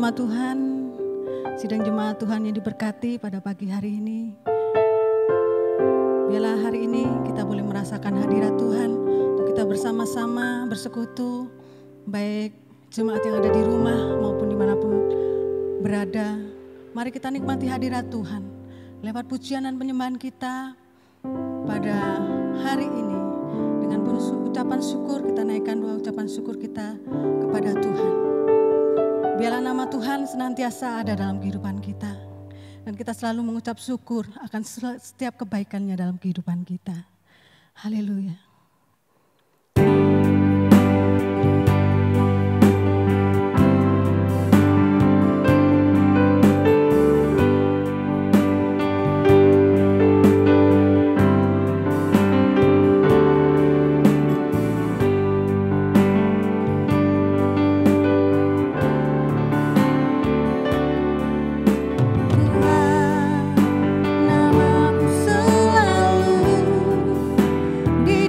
nama Tuhan, sidang jemaat Tuhan yang diberkati pada pagi hari ini. Biarlah hari ini kita boleh merasakan hadirat Tuhan untuk kita bersama-sama bersekutu, baik jemaat yang ada di rumah maupun dimanapun berada. Mari kita nikmati hadirat Tuhan lewat pujian dan penyembahan kita pada hari ini. Dengan ucapan syukur kita naikkan dua ucapan syukur kita kepada Tuhan. Biarlah nama Tuhan senantiasa ada dalam kehidupan kita. Dan kita selalu mengucap syukur akan setiap kebaikannya dalam kehidupan kita. Haleluya. Di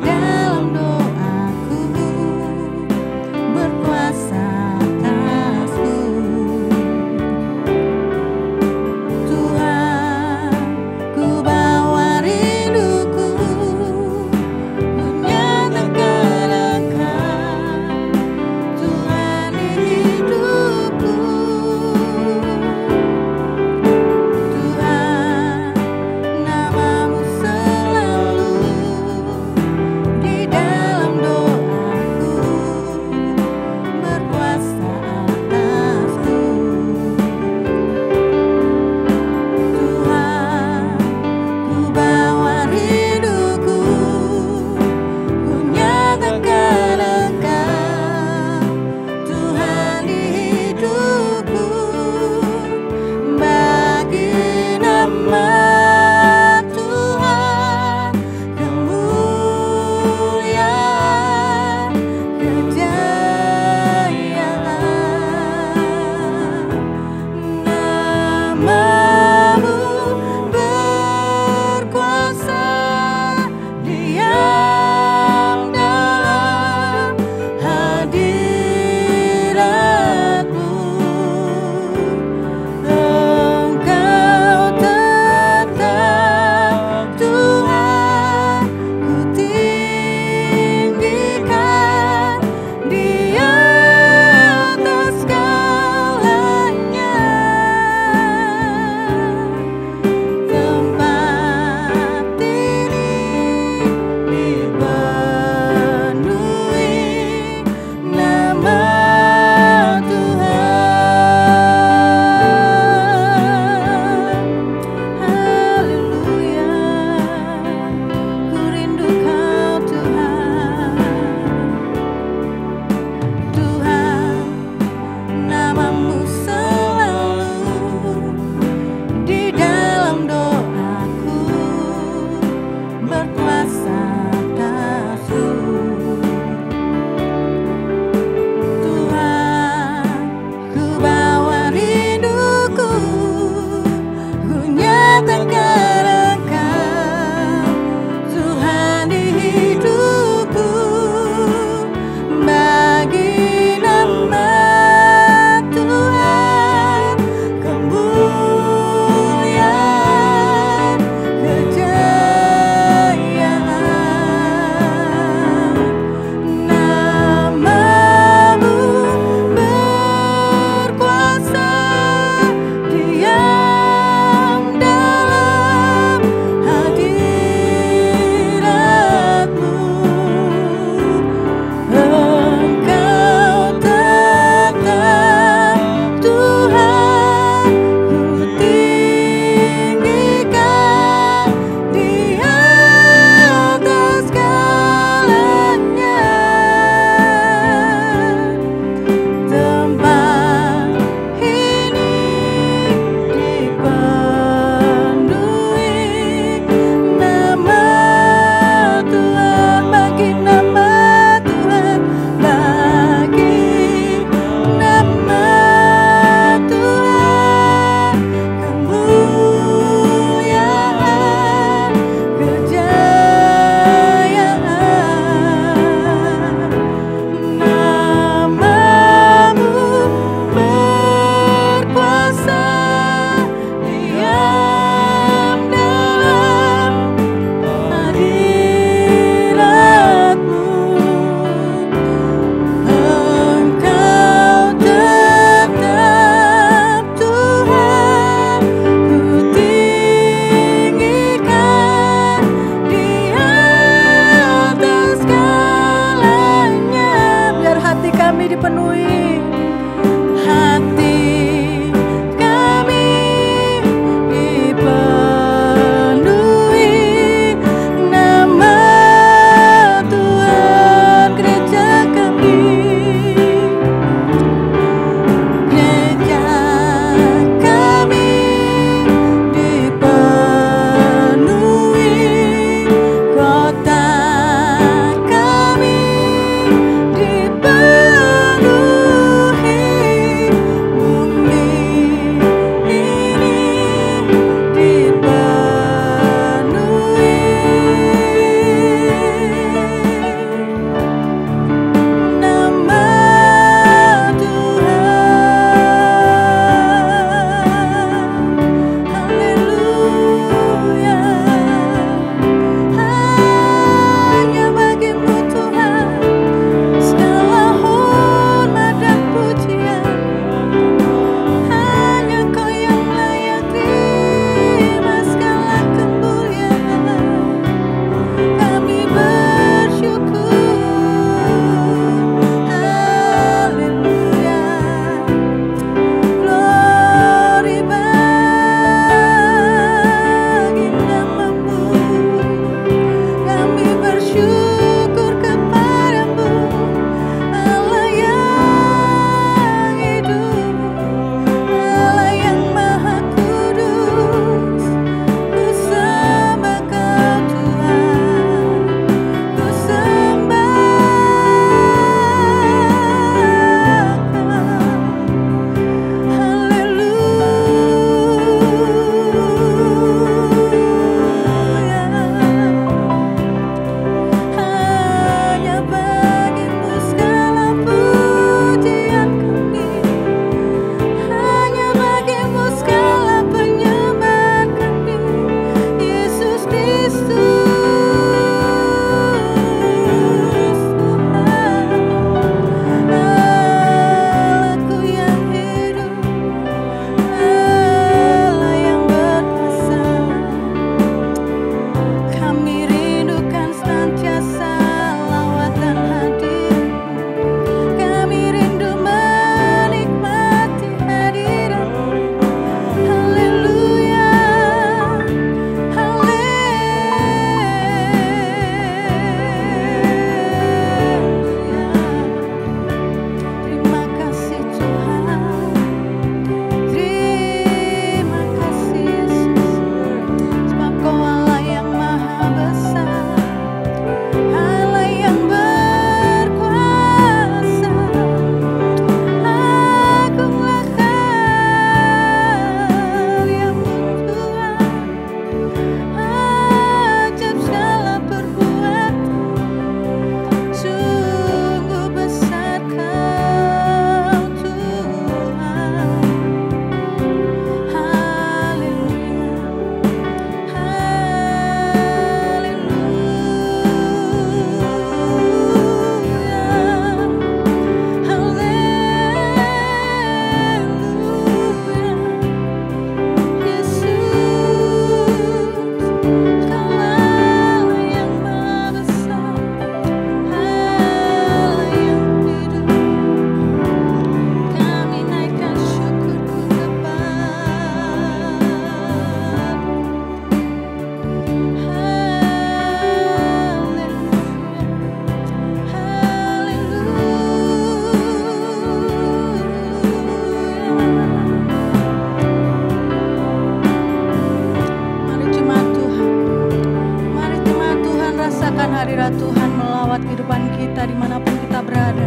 hadirat Tuhan melawat kehidupan kita dimanapun kita berada.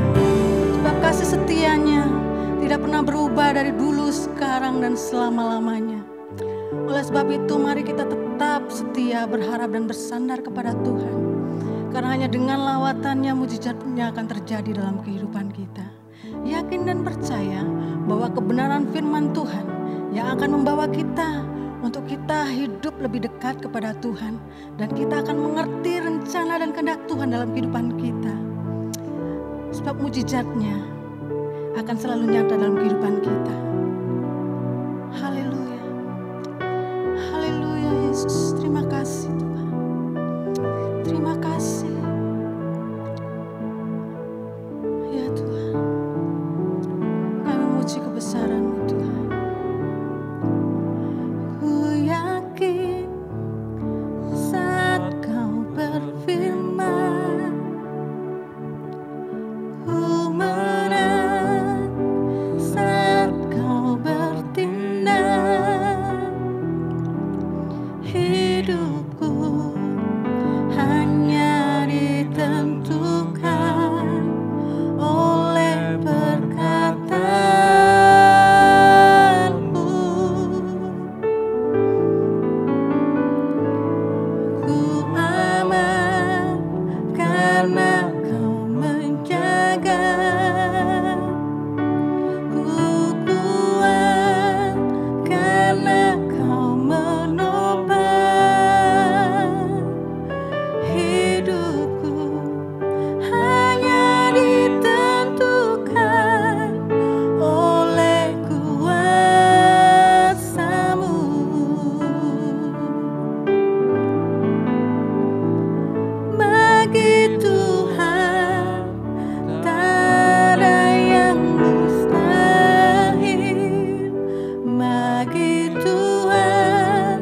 Sebab kasih setianya tidak pernah berubah dari dulu, sekarang, dan selama-lamanya. Oleh sebab itu mari kita tetap setia, berharap dan bersandar kepada Tuhan. Karena hanya dengan lawatannya mujizatnya akan terjadi dalam kehidupan kita. Yakin dan percaya bahwa kebenaran firman Tuhan yang akan membawa kita untuk kita hidup lebih dekat kepada Tuhan. Dan kita akan mengerti rencana dan kehendak Tuhan dalam kehidupan kita. Sebab mujizatnya akan selalu nyata dalam kehidupan kita. Haleluya. Haleluya Yesus. Terima kasih Tuhan. Terima kasih. Ya Tuhan. Kami memuji kebesaran-Mu Tuhan. Ku yakin saat Kau berfirman, ku menang saat Kau bertindak. Hidupku hanya ditentukan oleh perkataan-Mu. Ku aman karena Kau menjaga. Ku kuat karena Kau menopang. Hidupku hanya ditentukan oleh kuasa-Mu. Bagi Tuhan tak ada yang mustahil. Bagi Tuhan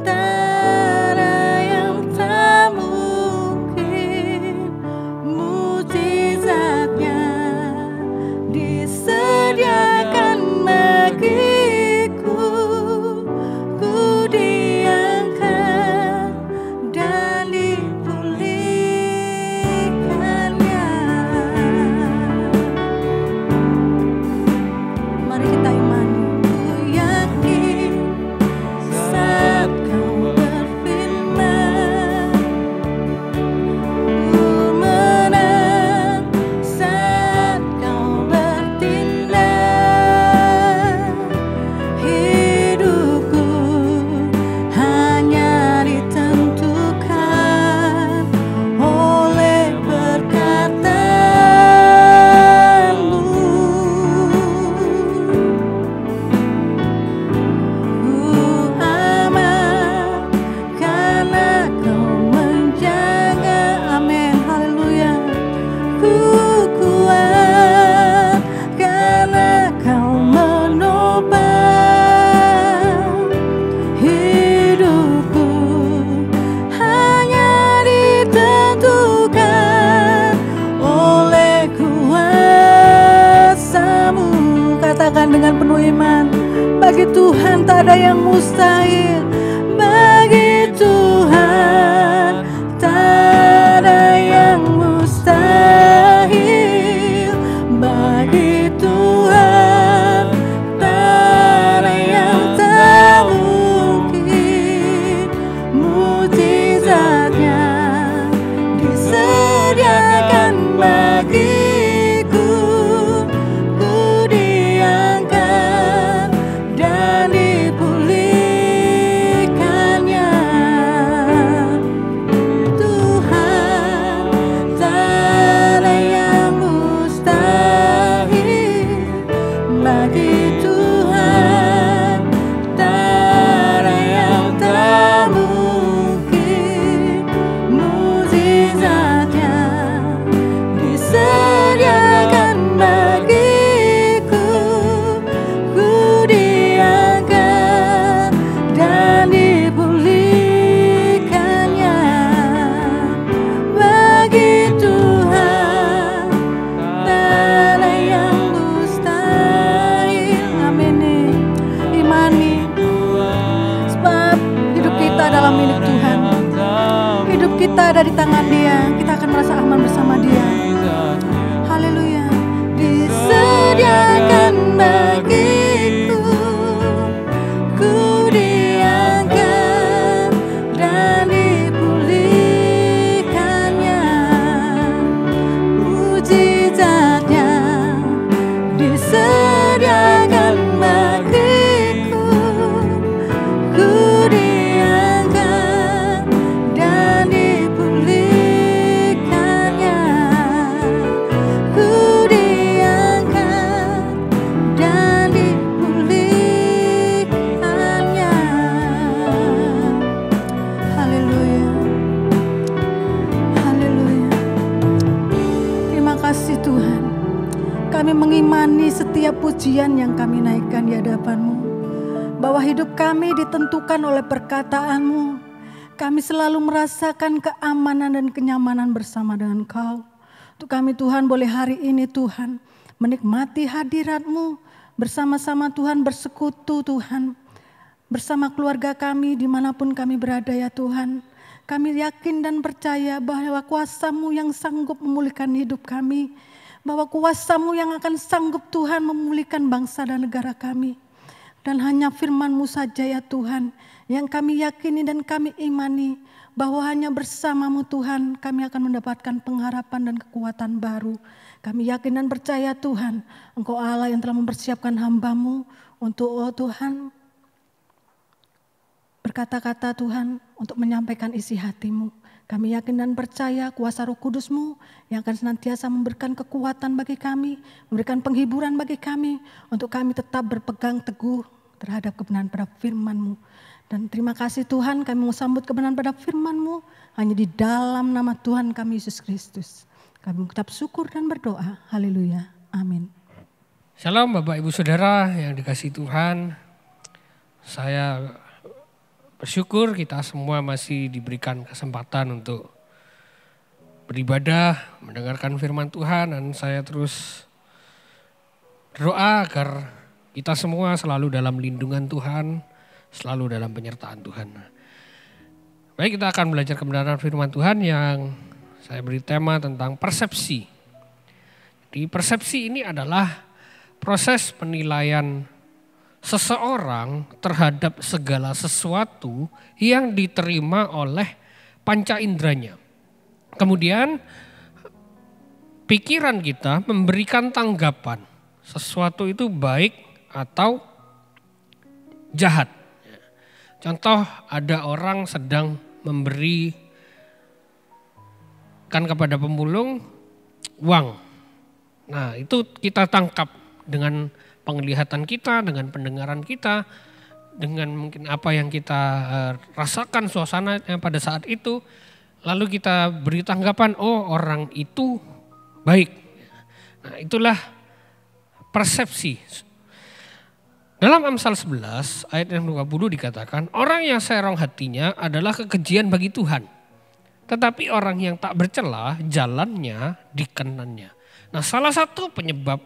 tak ada yang tak mungkin. Mujizatnya disediakan bagiku. Ku diangkat dan dipulihkannya. Mari kita imani. Ku yakin saat Kau berfirman, ku menang saat Kau bertindak. Hidupku hanya ditentukan oleh perkataan-Mu. Ku aman karena Kau menjaga. Amin. Haleluya. Ku kuat karena Kau menopang. Hidupku hanya ditentukan oleh kuasa-Mu. Katakan dengan penuh iman. Bagi Tuhan tak ada yang mustahil. Bagi Tuhan tak ada yang mustahil. Bagi Tuhan tak ada yang tak mungkin. Mujizatnya disediakan bagiku. Ku diangkat dan dipulihkannya. Tuhan tak ada yang mustahil. Bagi Tuhan tak ada yang tak mungkin. Mujizatnya disediakan bagiku. Ku diangkat dan dipulihkannya. Bagi Tuhan tak ada yang mustahil. Amin. Imani. Sebab hidup kita adalah milik Tuhan. Hidup hidup kita ada di tangan Dia, kita akan merasa aman bersama Dia. Haleluya. Disediakan bagiku, ku diangkat dan dipulihkannya. Mujizatnya disediakan bagiku, ku diangkat dan dipulihkannya. Ku diangkat dan dipulihkannya. Haleluya. Haleluya. Terima kasih Tuhan. Kami mengimani setiap pujian yang kami naikkan di hadapan-Mu, bahwa hidup kami ditentukan oleh perkataan-Mu. Kami selalu merasakan keamanan dan kenyamanan bersama dengan Kau. Untuk kami Tuhan boleh hari ini Tuhan menikmati hadirat-Mu, bersama-sama Tuhan bersekutu Tuhan, bersama keluarga kami dimanapun kami berada ya Tuhan. Kami yakin dan percaya bahwa kuasa-Mu yang sanggup memulihkan hidup kami, bahwa kuasa-Mu yang akan sanggup Tuhan memulihkan bangsa dan negara kami. Dan hanya firman-Mu saja ya Tuhan yang kami yakini dan kami imani, bahwa hanya bersama-Mu Tuhan kami akan mendapatkan pengharapan dan kekuatan baru. Kami yakin dan percaya Tuhan, Engkau Allah yang telah mempersiapkan hamba-Mu untuk Tuhan berkata-kata Tuhan untuk menyampaikan isi hati-Mu. Kami yakin dan percaya kuasa Roh Kudus-Mu yang akan senantiasa memberikan kekuatan bagi kami, memberikan penghiburan bagi kami, untuk kami tetap berpegang teguh terhadap kebenaran pada firman-Mu. Dan terima kasih Tuhan, kami mau sambut kebenaran pada firman-Mu hanya di dalam nama Tuhan kami Yesus Kristus. Kami mengucap syukur dan berdoa. Haleluya. Amin. Shalom Bapak Ibu Saudara yang dikasihi Tuhan. Saya bersyukur kita semua masih diberikan kesempatan untuk beribadah, mendengarkan firman Tuhan, dan saya terus berdoa agar kita semua selalu dalam lindungan Tuhan, selalu dalam penyertaan Tuhan. Baik, kita akan belajar kebenaran firman Tuhan yang saya beri tema tentang persepsi. Di persepsi ini adalah proses penilaian seseorang terhadap segala sesuatu yang diterima oleh panca inderanya. Kemudian pikiran kita memberikan tanggapan sesuatu itu baik atau jahat. Contoh, ada orang sedang memberikan kepada pemulung uang. Nah, itu kita tangkap dengan penglihatan kita, dengan pendengaran kita, dengan mungkin apa yang kita rasakan suasananya pada saat itu. Lalu kita beri tanggapan, oh orang itu baik. Nah, itulah persepsi. Dalam Amsal 11 ayat yang 20 dikatakan, orang yang serong hatinya adalah kekejian bagi Tuhan. Tetapi orang yang tak bercela jalannya dikenannya. Nah, salah satu penyebab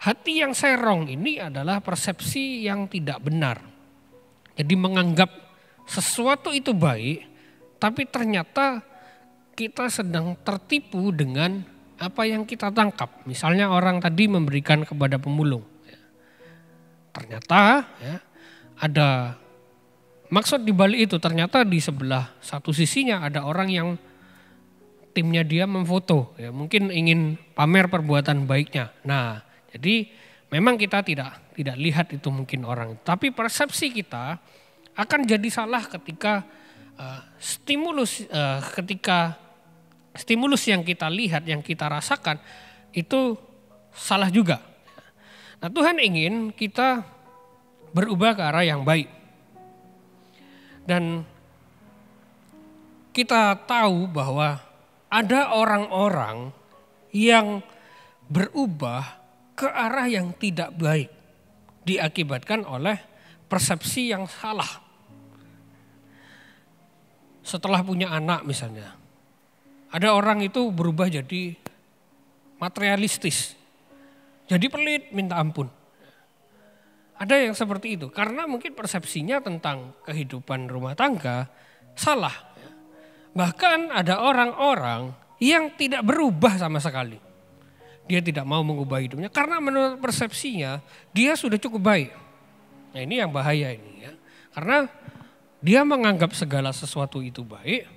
hati yang serong ini adalah persepsi yang tidak benar. Jadi menganggap sesuatu itu baik, tapi ternyata kita sedang tertipu dengan apa yang kita tangkap. Misalnya orang tadi memberikan kepada pemulung. Ternyata ya, ada maksud di balik itu. Ternyata di sebelah satu sisinya ada orang yang timnya dia memfoto. Ya, mungkin ingin pamer perbuatan baiknya. Nah, jadi memang kita tidak lihat itu mungkin orang. Tapi persepsi kita akan jadi salah ketika stimulus yang kita lihat, yang kita rasakan itu salah juga. Nah, Tuhan ingin kita berubah ke arah yang baik. Dan kita tahu bahwa ada orang-orang yang berubah ke arah yang tidak baik diakibatkan oleh persepsi yang salah. Setelah punya anak misalnya, ada orang itu berubah jadi materialistis, jadi pelit minta ampun. Ada yang seperti itu karena mungkin persepsinya tentang kehidupan rumah tangga salah. Bahkan ada orang-orang yang tidak berubah sama sekali. Dia tidak mau mengubah hidupnya karena menurut persepsinya dia sudah cukup baik. Nah ini yang bahaya ini ya. Karena dia menganggap segala sesuatu itu baik,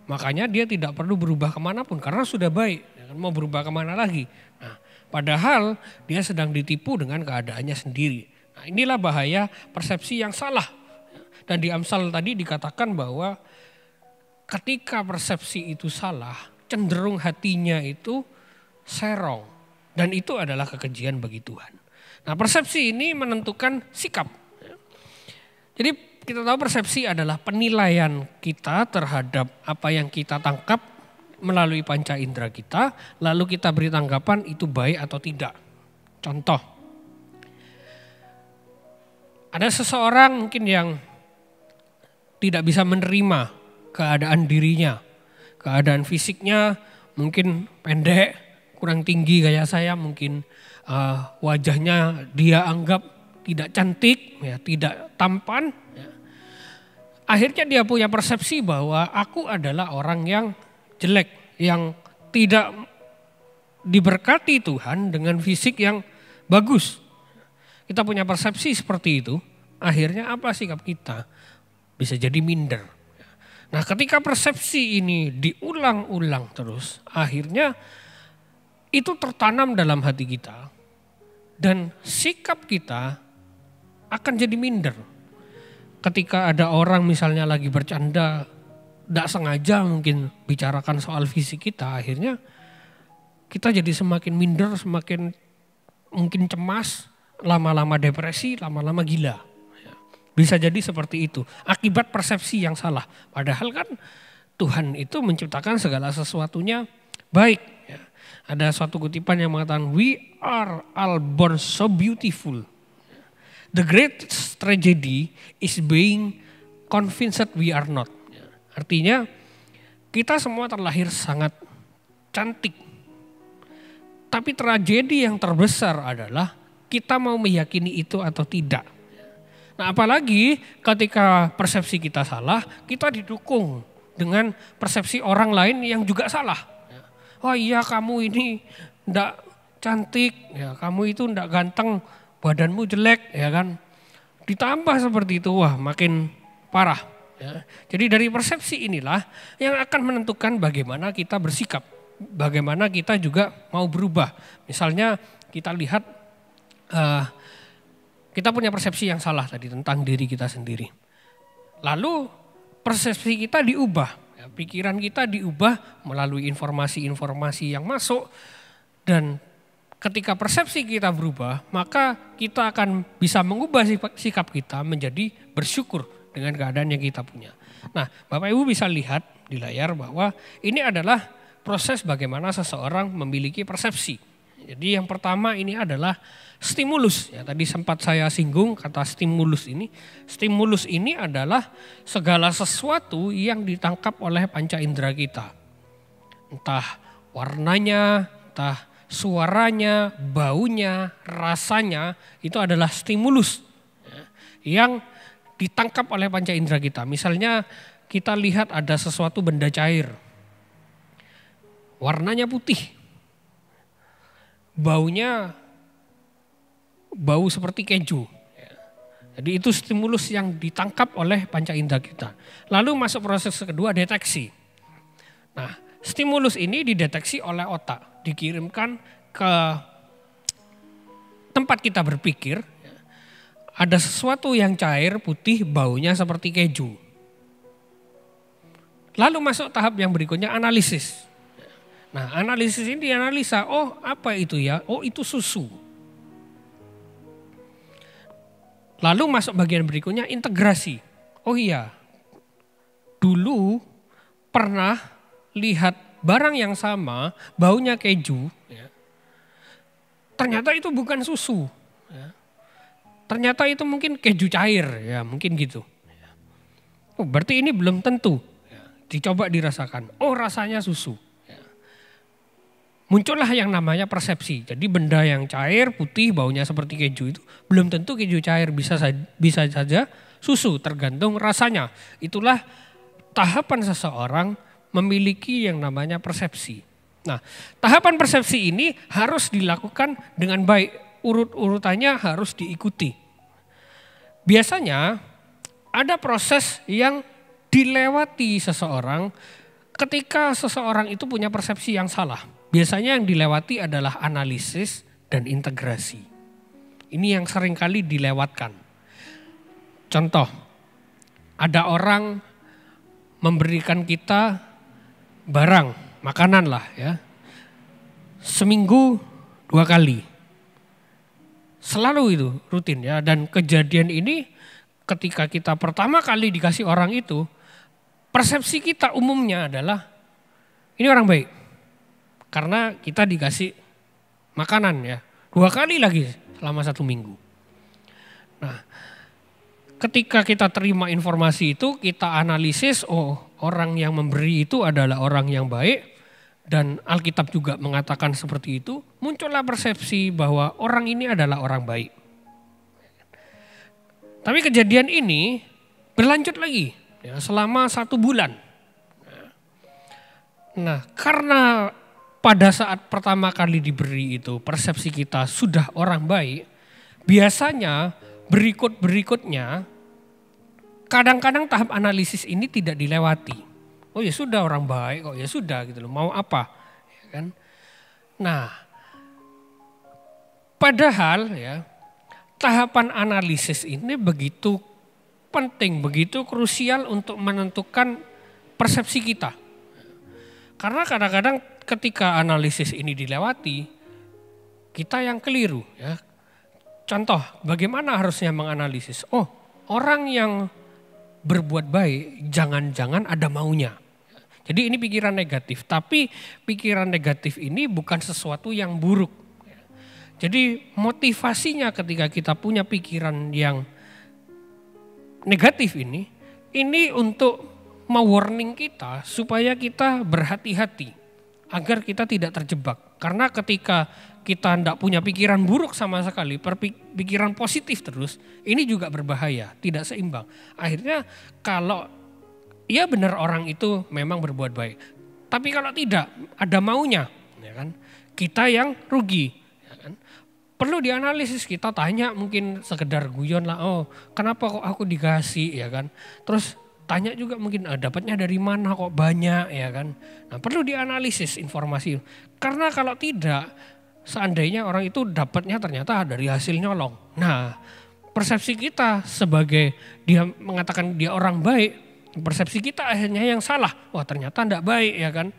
makanya dia tidak perlu berubah kemanapun karena sudah baik. Mau berubah kemana lagi? Nah, padahal dia sedang ditipu dengan keadaannya sendiri. Nah inilah bahaya persepsi yang salah. Dan di Amsal tadi dikatakan bahwa ketika persepsi itu salah, cenderung hatinya itu serong. Dan itu adalah kekejian bagi Tuhan. Nah persepsi ini menentukan sikap. Jadi kita tahu persepsi adalah penilaian kita terhadap apa yang kita tangkap melalui panca indera kita. Lalu kita beri tanggapan itu baik atau tidak. Contoh. Ada seseorang mungkin yang tidak bisa menerima keadaan dirinya, keadaan fisiknya mungkin pendek, kurang tinggi kayak saya, mungkin wajahnya dia anggap tidak cantik, ya, tidak tampan. Ya. Akhirnya dia punya persepsi bahwa aku adalah orang yang jelek, yang tidak diberkati Tuhan dengan fisik yang bagus. Kita punya persepsi seperti itu, akhirnya apa sikap kita? Bisa jadi minder. Nah ketika persepsi ini diulang-ulang terus, akhirnya itu tertanam dalam hati kita dan sikap kita akan jadi minder. Ketika ada orang misalnya lagi bercanda, tidak sengaja mungkin bicarakan soal fisik kita, akhirnya kita jadi semakin minder, semakin mungkin cemas, lama-lama depresi, lama-lama gila. Bisa jadi seperti itu, akibat persepsi yang salah. Padahal kan Tuhan itu menciptakan segala sesuatunya baik. Ya. Ada suatu kutipan yang mengatakan, we are all born so beautiful. The greatest tragedy is being convinced we are not. Ya. Artinya kita semua terlahir sangat cantik. Tapi tragedi yang terbesar adalah kita mau meyakini itu atau tidak. Nah apalagi ketika persepsi kita salah, kita didukung dengan persepsi orang lain yang juga salah. Oh iya kamu ini enggak cantik, ya kamu itu enggak ganteng, badanmu jelek, ya kan. Ditambah seperti itu, wah makin parah. Ya. Jadi dari persepsi inilah yang akan menentukan bagaimana kita bersikap, bagaimana kita juga mau berubah. Misalnya kita lihat kita punya persepsi yang salah tadi tentang diri kita sendiri. Lalu persepsi kita diubah, ya, pikiran kita diubah melalui informasi-informasi yang masuk. Dan ketika persepsi kita berubah, maka kita akan bisa mengubah sikap kita menjadi bersyukur dengan keadaan yang kita punya. Nah Bapak Ibu bisa lihat di layar bahwa ini adalah proses bagaimana seseorang memiliki persepsi. Jadi yang pertama ini adalah stimulus. Ya, tadi sempat saya singgung kata stimulus ini. Stimulus ini adalah segala sesuatu yang ditangkap oleh panca indera kita. Entah warnanya, entah suaranya, baunya, rasanya, itu adalah stimulus ya, yang ditangkap oleh panca indera kita. Misalnya kita lihat ada sesuatu benda cair. Warnanya putih. Baunya bau seperti keju. Jadi itu stimulus yang ditangkap oleh panca indera kita. Lalu masuk proses kedua, deteksi. Nah, stimulus ini dideteksi oleh otak, dikirimkan ke tempat kita berpikir. Ada sesuatu yang cair, putih, baunya seperti keju. Lalu masuk tahap yang berikutnya, analisis. Nah, analisis ini dianalisa, oh apa itu ya? Oh itu susu. Lalu masuk bagian berikutnya, integrasi. Oh iya, dulu pernah lihat barang yang sama, baunya keju. Ya. Ternyata itu bukan susu. Ya. Ternyata itu mungkin keju cair, ya mungkin gitu. Oh, berarti ini belum tentu. Ya. Dicoba dirasakan, oh rasanya susu. Muncullah yang namanya persepsi. Jadi benda yang cair, putih, baunya seperti keju itu belum tentu keju cair, bisa saja susu, tergantung rasanya. Itulah tahapan seseorang memiliki yang namanya persepsi. Nah, tahapan persepsi ini harus dilakukan dengan baik. Urut-urutannya harus diikuti. Biasanya ada proses yang dilewati seseorang ketika seseorang itu punya persepsi yang salah. Biasanya yang dilewati adalah analisis dan integrasi. Ini yang seringkali dilewatkan. Contoh, ada orang memberikan kita barang, makanan lah ya. Seminggu 2 kali. Selalu itu rutin ya. Dan kejadian ini ketika kita pertama kali dikasih orang itu, persepsi kita umumnya adalah ini orang baik. Karena kita dikasih makanan ya. 2 kali lagi selama 1 minggu. Nah, ketika kita terima informasi itu, kita analisis, oh orang yang memberi itu adalah orang yang baik. Dan Alkitab juga mengatakan seperti itu, muncullah persepsi bahwa orang ini adalah orang baik. Tapi kejadian ini berlanjut lagi ya, selama 1 bulan. Nah, karena pada saat pertama kali diberi itu persepsi kita sudah orang baik, biasanya berikutnya kadang-kadang tahap analisis ini tidak dilewati. Oh ya sudah orang baik kok, ya sudah gitu loh, mau apa ya kan. Nah, padahal ya tahapan analisis ini begitu penting, begitu krusial untuk menentukan persepsi kita. Karena kadang-kadang ketika analisis ini dilewati, kita yang keliru ya. Contoh, bagaimana harusnya menganalisis? Oh, orang yang berbuat baik jangan-jangan ada maunya. Jadi ini pikiran negatif, tapi pikiran negatif ini bukan sesuatu yang buruk. Jadi motivasinya ketika kita punya pikiran yang negatif ini untuk mewarning kita supaya kita berhati-hati agar kita tidak terjebak. Karena ketika kita tidak punya pikiran buruk sama sekali, pikiran positif terus, ini juga berbahaya, tidak seimbang. Akhirnya kalau ya benar orang itu memang berbuat baik, tapi kalau tidak ada maunya, ya kan, kita yang rugi. Ya kan. Perlu dianalisis, kita tanya mungkin sekedar guyon lah, oh kenapa kok aku dikasih ya kan. Terus tanya juga mungkin dapatnya dari mana kok banyak ya kan. Nah perlu dianalisis informasi. Karena kalau tidak, seandainya orang itu dapatnya ternyata dari hasil nyolong. Nah persepsi kita sebagai dia mengatakan dia orang baik, persepsi kita akhirnya yang salah. Wah ternyata enggak baik ya kan.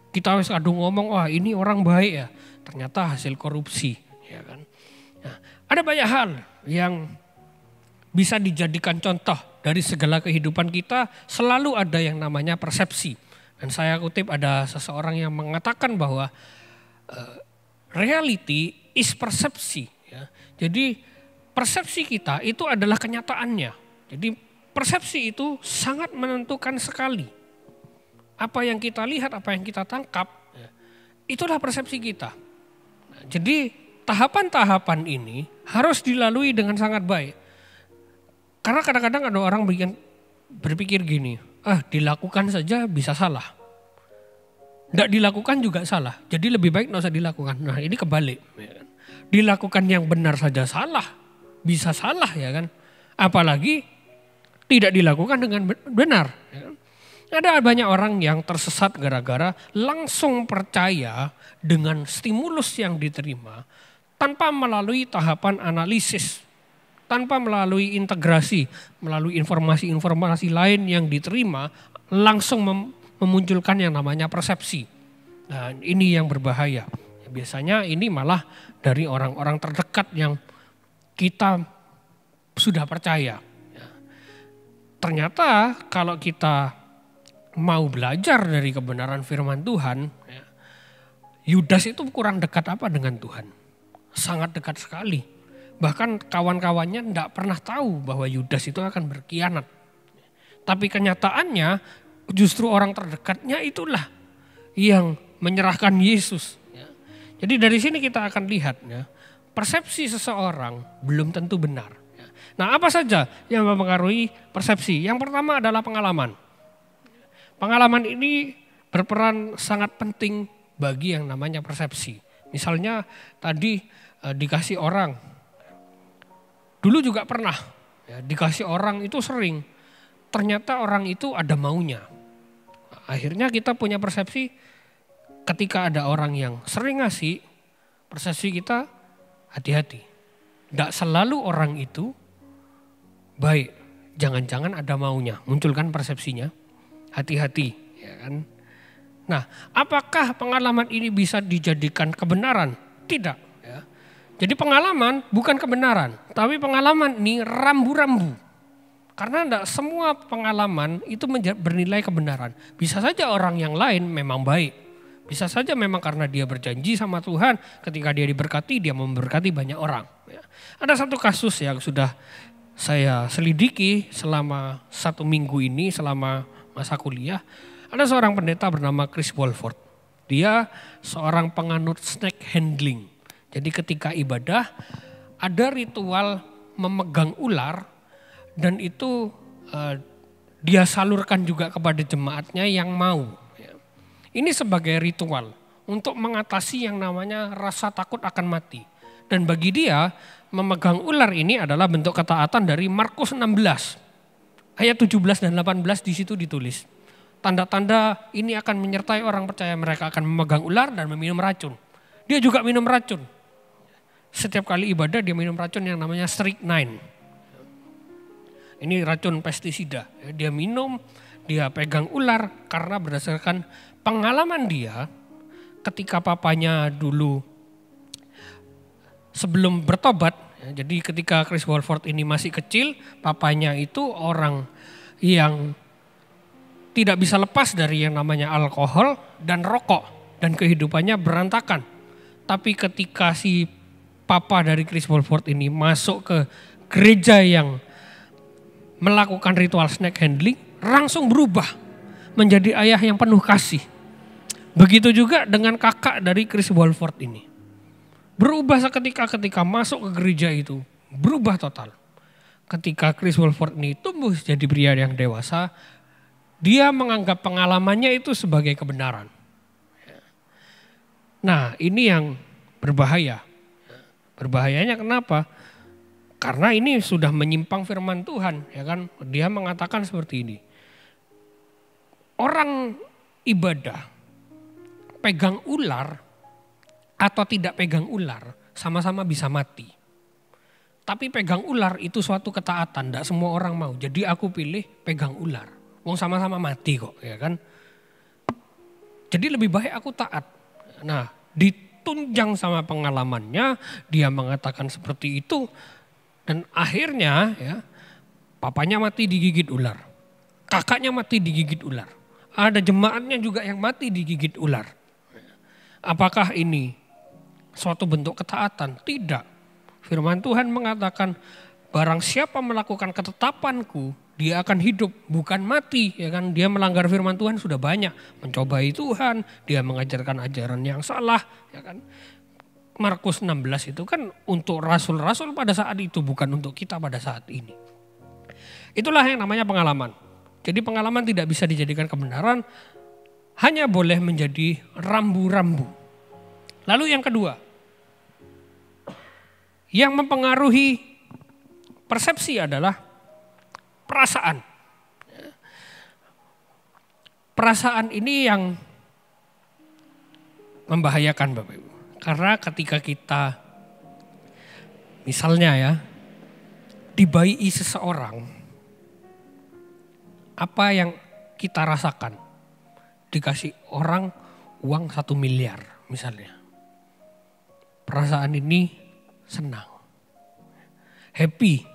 Kita harus kadung ngomong wah ini orang baik ya. Ternyata hasil korupsi ya kan. Nah, ada banyak hal yang bisa dijadikan contoh dari segala kehidupan kita, selalu ada yang namanya persepsi. Dan saya kutip ada seseorang yang mengatakan bahwa reality is persepsi. Ya. Jadi persepsi kita itu adalah kenyataannya. Jadi persepsi itu sangat menentukan sekali. Apa yang kita lihat, apa yang kita tangkap, ya, itulah persepsi kita. Nah, jadi tahapan-tahapan ini harus dilalui dengan sangat baik. Karena kadang-kadang ada orang berpikir gini, dilakukan saja bisa salah. Tidak dilakukan juga salah, jadi lebih baik tidak usah dilakukan. Nah ini kebalik. Ya kan? Dilakukan yang benar saja salah, bisa salah ya kan. Apalagi tidak dilakukan dengan benar. Ya kan? Ada banyak orang yang tersesat gara-gara langsung percaya dengan stimulus yang diterima tanpa melalui tahapan analisis. Tanpa melalui integrasi, melalui informasi-informasi lain yang diterima, langsung memunculkan yang namanya persepsi. Nah ini yang berbahaya. Biasanya ini malah dari orang-orang terdekat yang kita sudah percaya. Ternyata kalau kita mau belajar dari kebenaran firman Tuhan, Yudas itu kurang dekat apa dengan Tuhan? Sangat dekat sekali. Bahkan kawan-kawannya tidak pernah tahu bahwa Yudas itu akan berkhianat. Tapi kenyataannya justru orang terdekatnya itulah yang menyerahkan Yesus. Jadi dari sini kita akan lihat persepsi seseorang belum tentu benar. Nah apa saja yang mempengaruhi persepsi? Yang pertama adalah pengalaman. Pengalaman ini berperan sangat penting bagi yang namanya persepsi. Misalnya tadi dikasih orang, dulu juga pernah ya, dikasih orang itu sering, ternyata orang itu ada maunya. Akhirnya kita punya persepsi ketika ada orang yang sering ngasih, persepsi kita hati-hati. Tidak selalu orang itu baik, jangan-jangan ada maunya, munculkan persepsinya, hati-hati ya kan. Nah, apakah pengalaman ini bisa dijadikan kebenaran? Tidak. Ya. Jadi pengalaman bukan kebenaran, tapi pengalaman ini rambu-rambu. Karena tidak semua pengalaman itu bernilai kebenaran. Bisa saja orang yang lain memang baik. Bisa saja memang karena dia berjanji sama Tuhan, ketika dia diberkati, dia memberkati banyak orang. Ya. Ada satu kasus yang sudah saya selidiki selama 1 minggu ini, selama masa kuliah. Ada seorang pendeta bernama Chris Walford. Dia seorang penganut snake handling. Jadi ketika ibadah ada ritual memegang ular dan itu dia salurkan juga kepada jemaatnya yang mau. Ini sebagai ritual untuk mengatasi yang namanya rasa takut akan mati. Dan bagi dia memegang ular ini adalah bentuk ketaatan dari Markus 16. Ayat 17 dan 18 di situ ditulis. Tanda-tanda ini akan menyertai orang percaya, mereka akan memegang ular dan meminum racun. Dia juga minum racun. Setiap kali ibadah dia minum racun yang namanya strychnine. Ini racun pestisida. Dia minum, dia pegang ular karena berdasarkan pengalaman dia ketika papanya dulu sebelum bertobat. Jadi ketika Chris Walford ini masih kecil, papanya itu orang yang tidak bisa lepas dari yang namanya alkohol dan rokok. Dan kehidupannya berantakan. Tapi ketika si papa dari Chris Walford ini masuk ke gereja yang melakukan ritual snake handling, langsung berubah menjadi ayah yang penuh kasih. Begitu juga dengan kakak dari Chris Walford ini. Berubah seketika ketika masuk ke gereja itu, berubah total. Ketika Chris Walford ini tumbuh jadi pria yang dewasa, dia menganggap pengalamannya itu sebagai kebenaran. Nah, ini yang berbahaya. Berbahayanya kenapa? Karena ini sudah menyimpang firman Tuhan, ya kan? Dia mengatakan seperti ini. Orang ibadah pegang ular atau tidak pegang ular sama-sama bisa mati. Tapi pegang ular itu suatu ketaatan, tidak semua orang mau. Jadi aku pilih pegang ular. Wong sama-sama mati kok, ya kan? Jadi lebih baik aku taat. Nah, ditunjang sama pengalamannya, dia mengatakan seperti itu. Dan akhirnya ya, papanya mati digigit ular. Kakaknya mati digigit ular. Ada jemaatnya juga yang mati digigit ular. Apakah ini suatu bentuk ketaatan? Tidak. Firman Tuhan mengatakan, barang siapa melakukan ketetapanku, dia akan hidup, bukan mati. Ya kan? Dia melanggar firman Tuhan sudah banyak. Mencobai Tuhan, dia mengajarkan ajaran yang salah. Ya kan? Markus 16 itu kan untuk rasul-rasul pada saat itu, bukan untuk kita pada saat ini. Itulah yang namanya pengalaman. Jadi pengalaman tidak bisa dijadikan kebenaran, hanya boleh menjadi rambu-rambu. Lalu yang kedua, yang mempengaruhi persepsi adalah perasaan. Perasaan ini yang membahayakan Bapak Ibu. Karena ketika kita misalnya ya dibayi seseorang, apa yang kita rasakan? Dikasih orang uang 1 miliar misalnya. Perasaan ini senang, happy.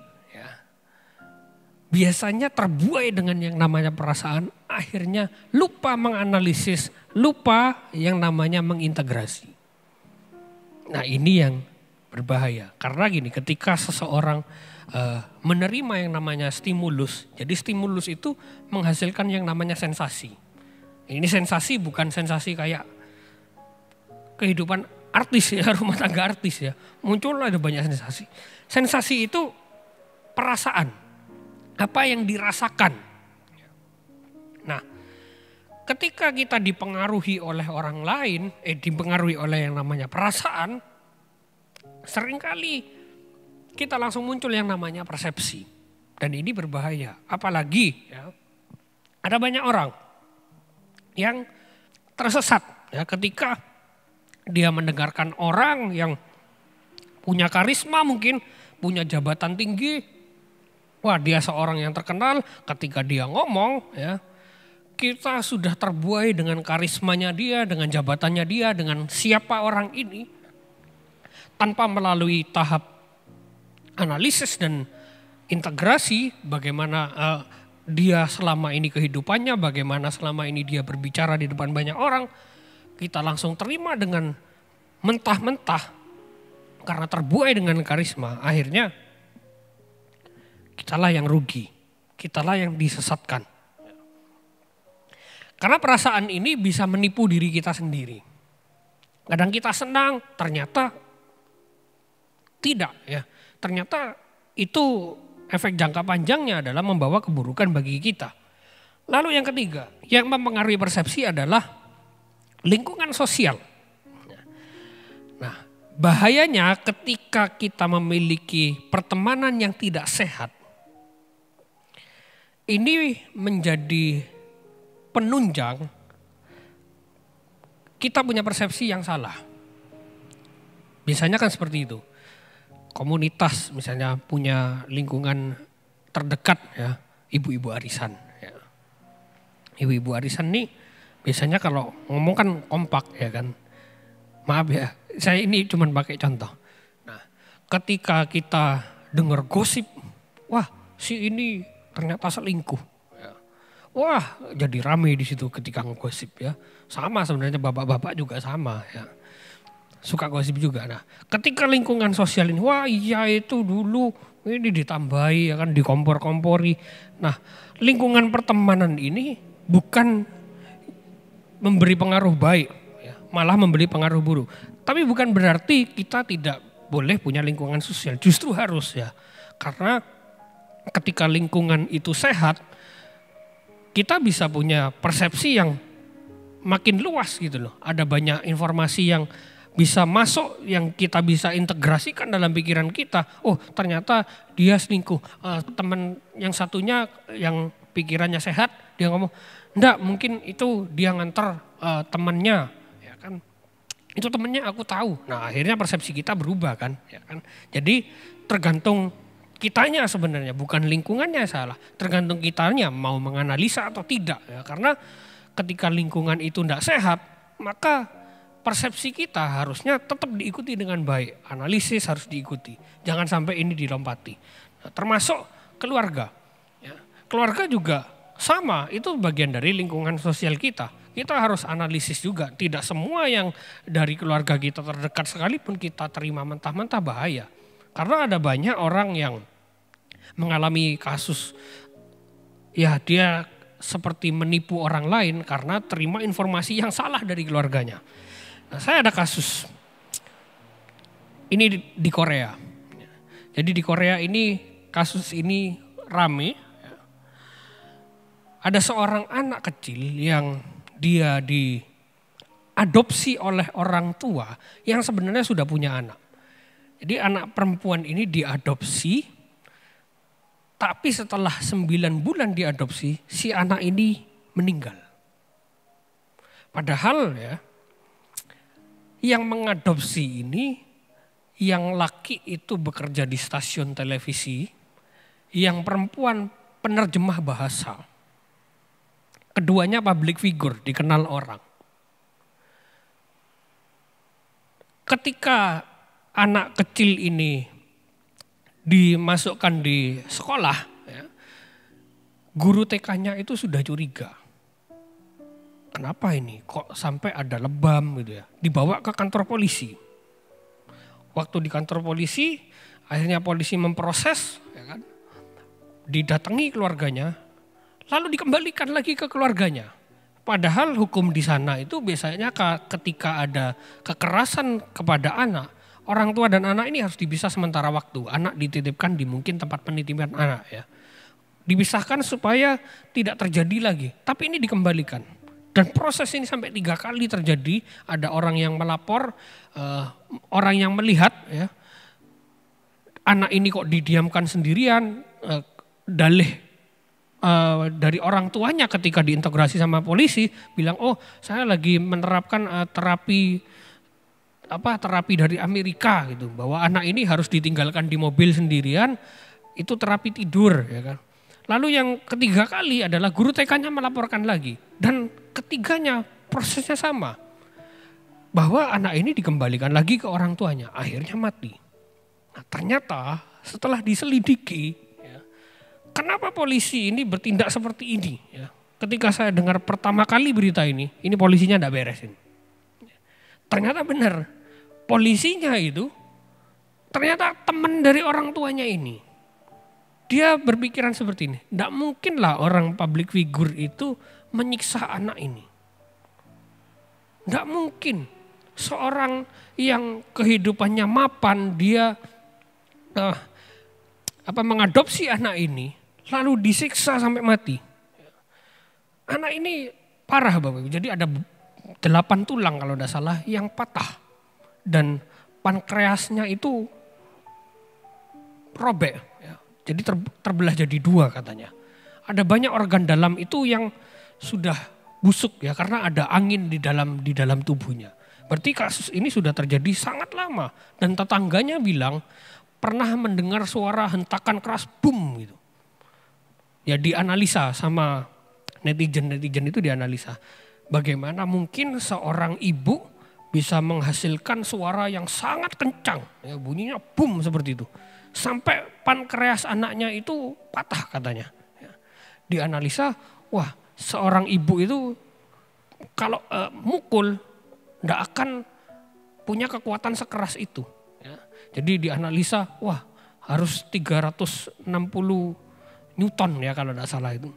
Biasanya terbuai dengan yang namanya perasaan, akhirnya lupa menganalisis, lupa yang namanya mengintegrasi. Nah ini yang berbahaya, karena gini, ketika seseorang menerima yang namanya stimulus, jadi stimulus itu menghasilkan yang namanya sensasi. Ini sensasi bukan sensasi kayak kehidupan artis ya, rumah tangga artis ya, muncul ada banyak sensasi. Sensasi itu perasaan. Apa yang dirasakan. Nah, ketika kita dipengaruhi oleh orang lain, dipengaruhi oleh yang namanya perasaan, seringkali kita langsung muncul yang namanya persepsi. Dan ini berbahaya. Apalagi ya, ada banyak orang yang tersesat ya, ketika dia mendengarkan orang yang punya karisma mungkin, punya jabatan tinggi. Wah, dia seorang yang terkenal, ketika dia ngomong ya, kita sudah terbuai dengan karismanya dia, dengan jabatannya dia, dengan siapa orang ini. Tanpa melalui tahap analisis dan integrasi bagaimana dia selama ini kehidupannya, bagaimana selama ini dia berbicara di depan banyak orang. Kita langsung terima dengan mentah-mentah karena terbuai dengan karisma. Akhirnya kitalah yang rugi, kitalah yang disesatkan. Karena perasaan ini bisa menipu diri kita sendiri. Kadang kita senang, ternyata tidak ya. Ternyata itu efek jangka panjangnya adalah membawa keburukan bagi kita. Lalu yang ketiga, yang mempengaruhi persepsi adalah lingkungan sosial. Nah, bahayanya ketika kita memiliki pertemanan yang tidak sehat, ini menjadi penunjang kita punya persepsi yang salah. Biasanya kan seperti itu. Komunitas misalnya punya lingkungan terdekat ya, ibu-ibu arisan. Ya. Ibu-ibu arisan nih biasanya kalau ngomong kan kompak ya kan. Maaf ya, saya ini cuma pakai contoh. Nah, ketika kita dengar gosip, wah si ini ternyata selingkuh. Wah, jadi rame di situ ketika ngegosip ya. Sama sebenarnya bapak-bapak juga sama ya. Suka gosip juga. Nah, ketika lingkungan sosial ini, wah iya itu dulu ini ditambahi ya kan, dikompor-kompori. Nah, lingkungan pertemanan ini bukan memberi pengaruh baik ya, malah memberi pengaruh buruk. Tapi bukan berarti kita tidak boleh punya lingkungan sosial, justru harus ya. Karena ketika lingkungan itu sehat, kita bisa punya persepsi yang makin luas gitu loh. Ada banyak informasi yang bisa masuk, yang kita bisa integrasikan dalam pikiran kita. Oh ternyata dia selingkuh. Teman yang satunya yang pikirannya sehat, dia ngomong, enggak mungkin itu dia nganter temannya. Ya kan? Itu temannya aku tahu. Nah akhirnya persepsi kita berubah kan. Ya kan? Jadi tergantung kitanya sebenarnya, bukan lingkungannya salah. Tergantung kitanya mau menganalisa atau tidak. Ya. Karena ketika lingkungan itu tidak sehat, maka persepsi kita harusnya tetap diikuti dengan baik. Analisis harus diikuti. Jangan sampai ini dilompati. Nah, termasuk keluarga. Ya. Keluarga juga sama, itu bagian dari lingkungan sosial kita. Kita harus analisis juga. Tidak semua yang dari keluarga kita terdekat sekalipun kita terima mentah-mentah bahaya. Karena ada banyak orang yang mengalami kasus ya dia seperti menipu orang lain karena terima informasi yang salah dari keluarganya. Nah, saya ada kasus ini di Korea. Jadi di Korea ini kasus ini rame. Ada seorang anak kecil yang dia diadopsi oleh orang tua yang sebenarnya sudah punya anak. Jadi anak perempuan ini diadopsi, tapi setelah 9 bulan diadopsi, si anak ini meninggal. Padahal ya, yang mengadopsi ini, yang laki itu bekerja di stasiun televisi, yang perempuan penerjemah bahasa. Keduanya public figure, dikenal orang. Ketika anak kecil ini dimasukkan di sekolah, ya, guru TK-nya itu sudah curiga. Kenapa ini kok sampai ada lebam gitu ya. Dibawa ke kantor polisi. Waktu di kantor polisi, akhirnya polisi memproses, ya kan, didatangi keluarganya, lalu dikembalikan lagi ke keluarganya. Padahal hukum di sana itu biasanya ketika ada kekerasan kepada anak, orang tua dan anak ini harus dipisah sementara waktu. Anak dititipkan di mungkin tempat penitipan anak ya. Dipisahkan supaya tidak terjadi lagi. Tapi ini dikembalikan. Dan proses ini sampai 3 kali terjadi. Ada orang yang melapor, orang yang melihat ya, anak ini kok didiamkan sendirian, dalih dari orang tuanya ketika diintegrasi sama polisi bilang, oh saya lagi menerapkan terapi dari Amerika gitu, bahwa anak ini harus ditinggalkan di mobil sendirian, itu terapi tidur ya kan. Lalu yang ketiga kali adalah guru TK-nya melaporkan lagi, dan ketiganya prosesnya sama, bahwa anak ini dikembalikan lagi ke orang tuanya, akhirnya mati. Nah, ternyata setelah diselidiki, kenapa polisi ini bertindak seperti ini? Ya, ketika saya dengar pertama kali berita ini polisinya tidak beresin. Ternyata benar, polisinya itu ternyata teman dari orang tuanya ini. Dia berpikiran seperti ini, tidak mungkinlah orang public figure itu menyiksa anak ini. Tidak mungkin seorang yang kehidupannya mapan, dia mengadopsi anak ini, lalu disiksa sampai mati. Anak ini parah Bapak Ibu. Jadi ada 8 tulang kalau tidak salah yang patah. Dan pankreasnya itu robek. Ya. Jadi terbelah jadi 2 katanya. Ada banyak organ dalam itu yang sudah busuk ya, karena ada angin di dalam tubuhnya. Berarti kasus ini sudah terjadi sangat lama. Dan tetangganya bilang pernah mendengar suara hentakan keras boom gitu. Ya dianalisa sama netizen itu dianalisa. Bagaimana mungkin seorang ibu bisa menghasilkan suara yang sangat kencang. Ya, bunyinya boom seperti itu. Sampai pankreas anaknya itu patah katanya. Ya, dianalisa, wah seorang ibu itu kalau mukul tidak akan punya kekuatan sekeras itu. Ya, jadi dianalisa, wah harus 360 Newton ya kalau tidak salah itu.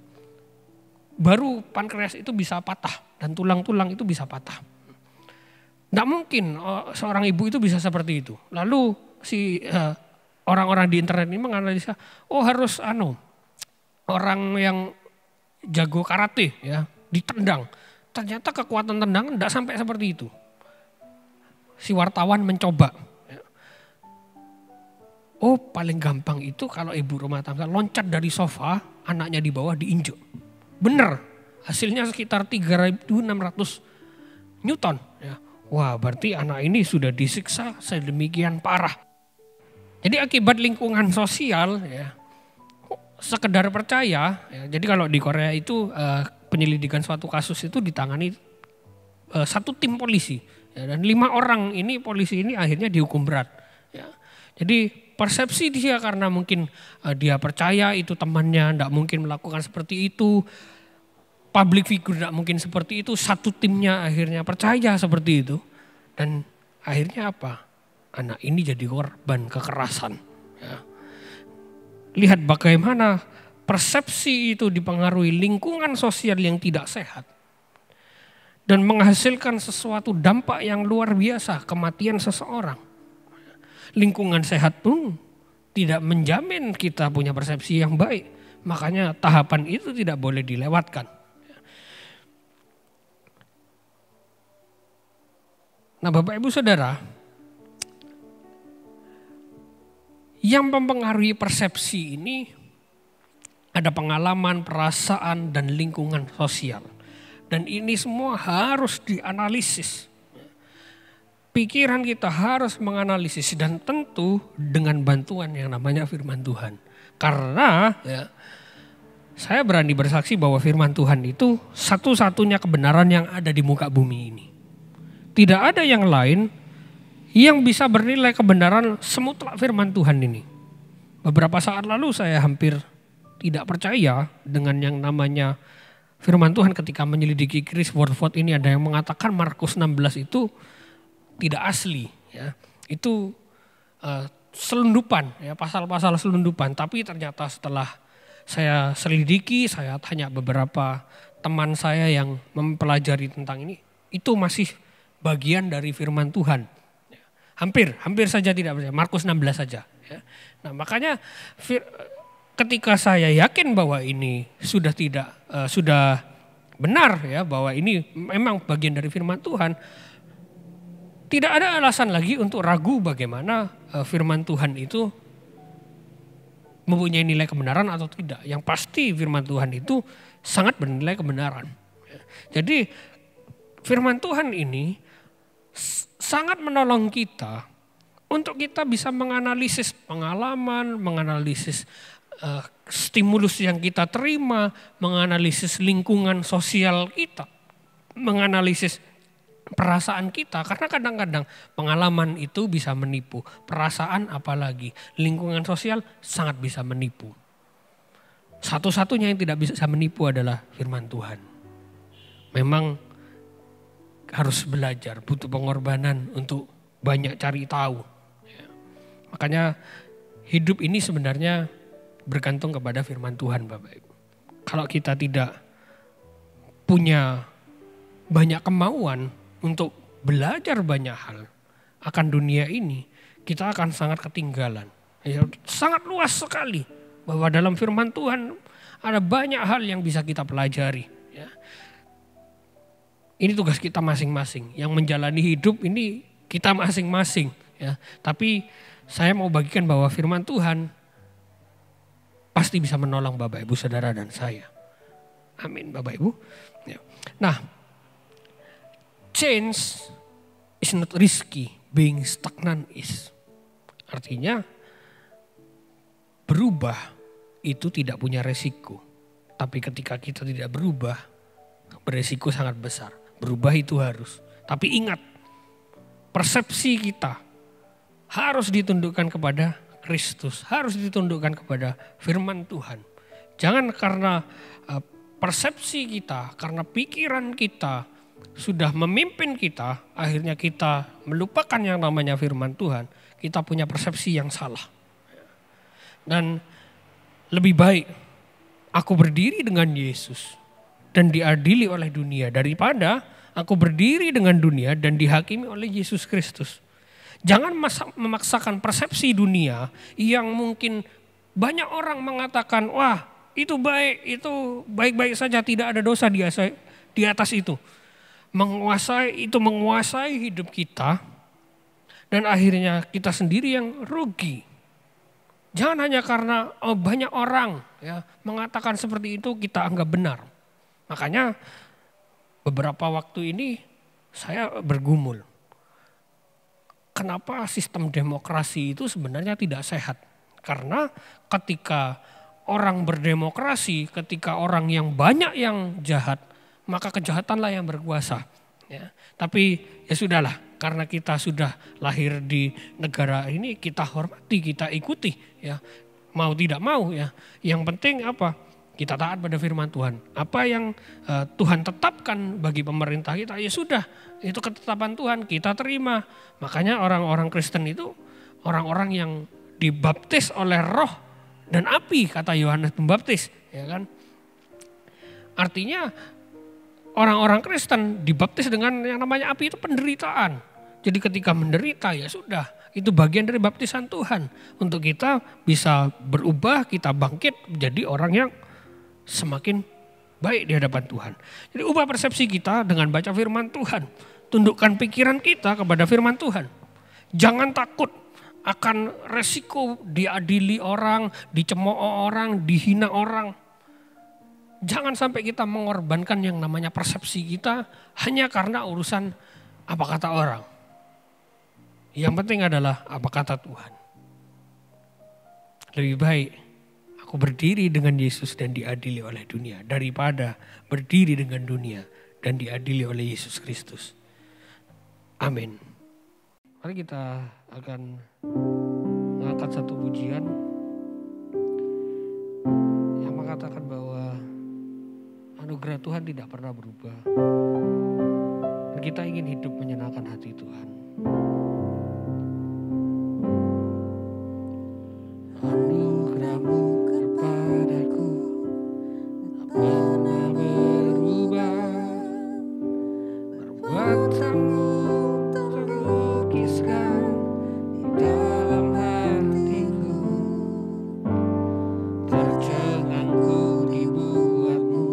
Baru pankreas itu bisa patah dan tulang-tulang itu bisa patah. Tidak mungkin seorang ibu itu bisa seperti itu. Lalu si orang-orang di internet ini menganalisa, oh harus orang yang jago karate ya ditendang. Ternyata kekuatan tendangan tidak sampai seperti itu. Si wartawan mencoba. Oh paling gampang itu kalau ibu rumah tangga loncat dari sofa, anaknya di bawah diinjek. Bener, hasilnya sekitar 3.600 Newton. Ya. Wah berarti anak ini sudah disiksa sedemikian parah. Jadi akibat lingkungan sosial ya, sekedar percaya. Ya, jadi kalau di Korea itu penyelidikan suatu kasus itu ditangani 1 tim polisi. Ya, dan 5 orang ini polisi ini akhirnya dihukum berat. Ya. Jadi persepsi dia karena mungkin dia percaya itu temannya tidak mungkin melakukan seperti itu. Public figure tidak mungkin seperti itu. 1 timnya akhirnya percaya seperti itu. Dan akhirnya apa? Anak ini jadi korban kekerasan. Ya. Lihat bagaimana persepsi itu dipengaruhi lingkungan sosial yang tidak sehat. Dan menghasilkan sesuatu dampak yang luar biasa, kematian seseorang. Lingkungan sehat pun tidak menjamin kita punya persepsi yang baik. Makanya tahapan itu tidak boleh dilewatkan. Nah Bapak Ibu Saudara, yang mempengaruhi persepsi ini ada pengalaman, perasaan, dan lingkungan sosial. Dan ini semua harus dianalisis. Pikiran kita harus menganalisis dan tentu dengan bantuan yang namanya firman Tuhan. Karena ya, saya berani bersaksi bahwa firman Tuhan itu satu-satunya kebenaran yang ada di muka bumi ini. Tidak ada yang lain yang bisa bernilai kebenaran semutlak firman Tuhan ini. Beberapa saat lalu saya hampir tidak percaya dengan yang namanya firman Tuhan ketika menyelidiki Chris Worford ini, ada yang mengatakan Markus 16 itu tidak asli ya. Itu selundupan ya, pasal-pasal selundupan. Tapi ternyata setelah saya selidiki, saya tanya beberapa teman saya yang mempelajari tentang ini, itu masih bagian dari firman Tuhan. Hampir saja tidak percaya, Markus 16 saja. Ya. Nah makanya ketika saya yakin bahwa ini sudah benar ya bahwa ini memang bagian dari firman Tuhan, tidak ada alasan lagi untuk ragu bagaimana firman Tuhan itu mempunyai nilai kebenaran atau tidak. Yang pasti firman Tuhan itu sangat bernilai kebenaran. Jadi firman Tuhan ini sangat menolong kita untuk kita bisa menganalisis pengalaman, menganalisis stimulus yang kita terima, menganalisis lingkungan sosial kita, menganalisis perasaan kita. Karena kadang-kadang pengalaman itu bisa menipu, perasaan apalagi, lingkungan sosial sangat bisa menipu. Satu-satunya yang tidak bisa menipu adalah firman Tuhan. Memang harus belajar, butuh pengorbanan untuk banyak cari tahu. Makanya hidup ini sebenarnya bergantung kepada firman Tuhan, Bapak Ibu. Kalau kita tidak punya banyak kemauan untuk belajar banyak hal akan dunia ini, kita akan sangat ketinggalan. Ya, sangat luas sekali bahwa dalam firman Tuhan ada banyak hal yang bisa kita pelajari. Ya. Ini tugas kita masing-masing. Yang menjalani hidup ini kita masing-masing. Ya. Tapi saya mau bagikan bahwa firman Tuhan pasti bisa menolong Bapak Ibu Saudara dan saya. Amin Bapak Ibu. Ya. Nah, change is not risky, being stagnant is. Artinya berubah itu tidak punya resiko. Tapi ketika kita tidak berubah, beresiko sangat besar. Berubah itu harus. Tapi ingat, persepsi kita harus ditundukkan kepada Kristus, harus ditundukkan kepada firman Tuhan. Jangan karena persepsi kita, karena pikiran kita sudah memimpin kita, akhirnya kita melupakan yang namanya firman Tuhan. Kita punya persepsi yang salah. Dan lebih baik aku berdiri dengan Yesus dan diadili oleh dunia daripada aku berdiri dengan dunia dan dihakimi oleh Yesus Kristus. Jangan memaksakan persepsi dunia yang mungkin banyak orang mengatakan, wah itu baik, itu baik-baik saja, tidak ada dosa di atas itu. Menguasai hidup kita dan akhirnya kita sendiri yang rugi. Jangan hanya karena banyak orang ya mengatakan seperti itu kita anggap benar. Makanya beberapa waktu ini saya bergumul. Kenapa sistem demokrasi itu sebenarnya tidak sehat? Karena ketika orang berdemokrasi, ketika orang yang banyak yang jahat, maka kejahatanlah yang berkuasa. Ya. Tapi ya sudahlah, karena kita sudah lahir di negara ini, kita hormati, kita ikuti. Ya. Mau tidak mau ya. Yang penting apa? Kita taat pada firman Tuhan. Apa yang Tuhan tetapkan bagi pemerintah kita, ya sudah. Itu ketetapan Tuhan, kita terima. Makanya orang-orang Kristen itu orang-orang yang dibaptis oleh roh dan api, kata Yohanes Pembaptis. Ya kan? Artinya orang-orang Kristen dibaptis dengan yang namanya api itu penderitaan. Jadi ketika menderita ya sudah. Itu bagian dari baptisan Tuhan. Untuk kita bisa berubah, kita bangkit menjadi orang yang semakin baik di hadapan Tuhan. Jadi ubah persepsi kita dengan baca firman Tuhan. Tundukkan pikiran kita kepada firman Tuhan. Jangan takut akan resiko diadili orang, dicemooh orang, dihina orang. Jangan sampai kita mengorbankan yang namanya persepsi kita hanya karena urusan apa kata orang. Yang penting adalah apa kata Tuhan. Lebih baik aku berdiri dengan Yesus dan diadili oleh dunia daripada berdiri dengan dunia dan diadili oleh Yesus Kristus. Amin. Mari kita akan mengangkat satu pujian yang mengatakan bahwa anugerah Tuhan tidak pernah berubah. Dan kita ingin hidup menyenangkan hati Tuhan. Anugerah-Mu kepadaku tak pernah berubah. Perbuatan-Mu terlukiskan di dalam hatiku. Tercengangku dibuat-Mu.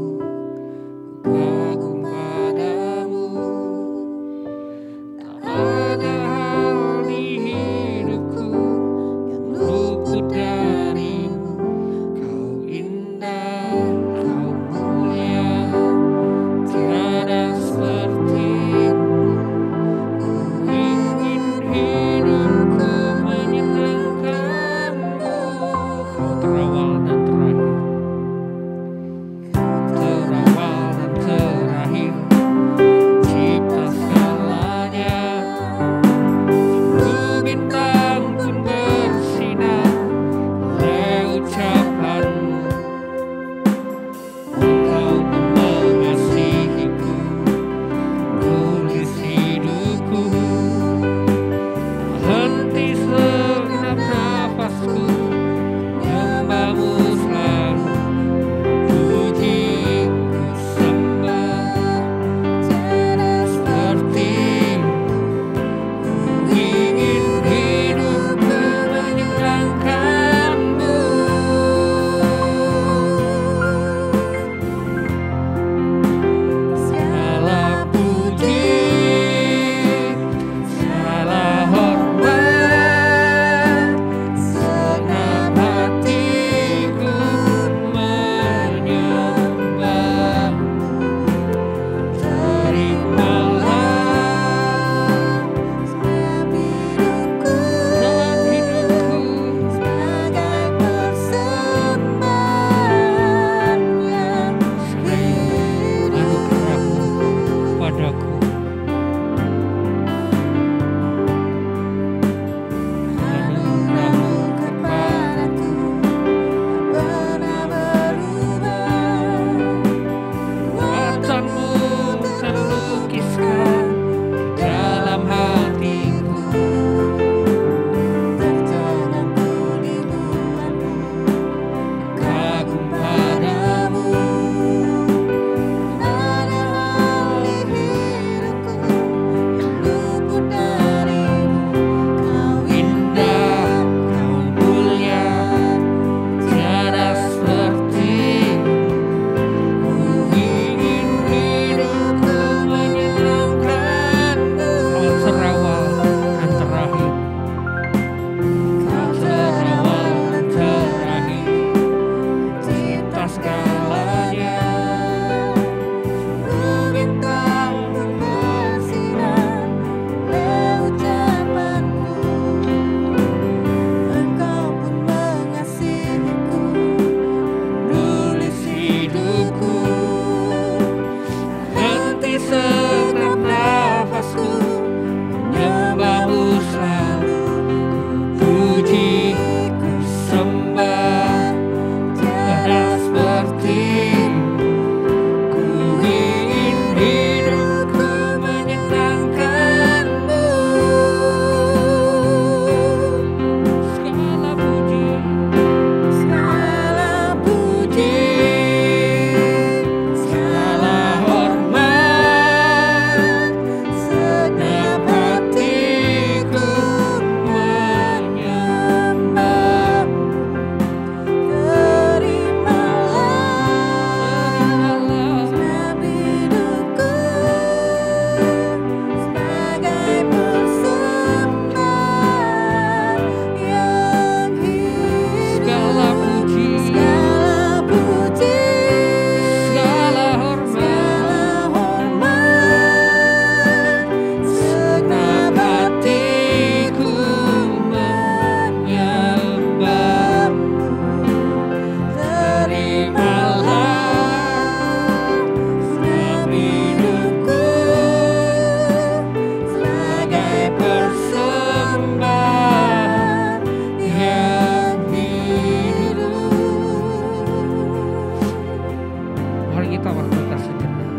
sejenak.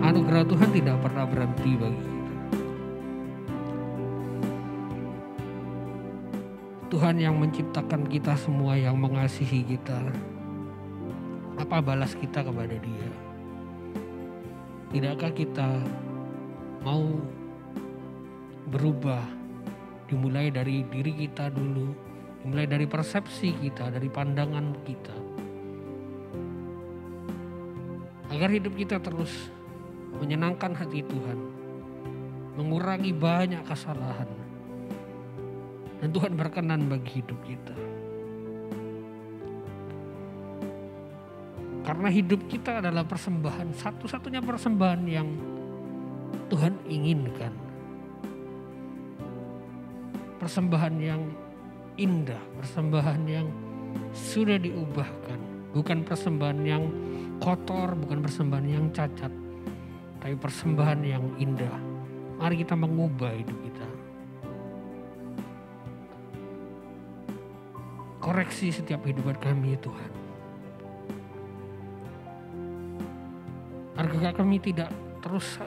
Anugerah Tuhan tidak pernah berhenti bagi kita. Tuhan yang menciptakan kita semua, yang mengasihi kita. Apa balas kita kepada Dia? Tidakkah kita mau berubah? Dimulai dari diri kita dulu, dimulai dari persepsi kita, dari pandangan kita. Agar hidup kita terus menyenangkan hati Tuhan, mengurangi banyak kesalahan, dan Tuhan berkenan bagi hidup kita. Karena hidup kita adalah persembahan, satu-satunya persembahan yang Tuhan inginkan. Persembahan yang indah, persembahan yang sudah diubahkan. Bukan persembahan yang kotor, bukan persembahan yang cacat, tapi persembahan yang indah. Mari kita mengubah hidup kita. Koreksi setiap kehidupan kami Tuhan. Agar kami tidak terus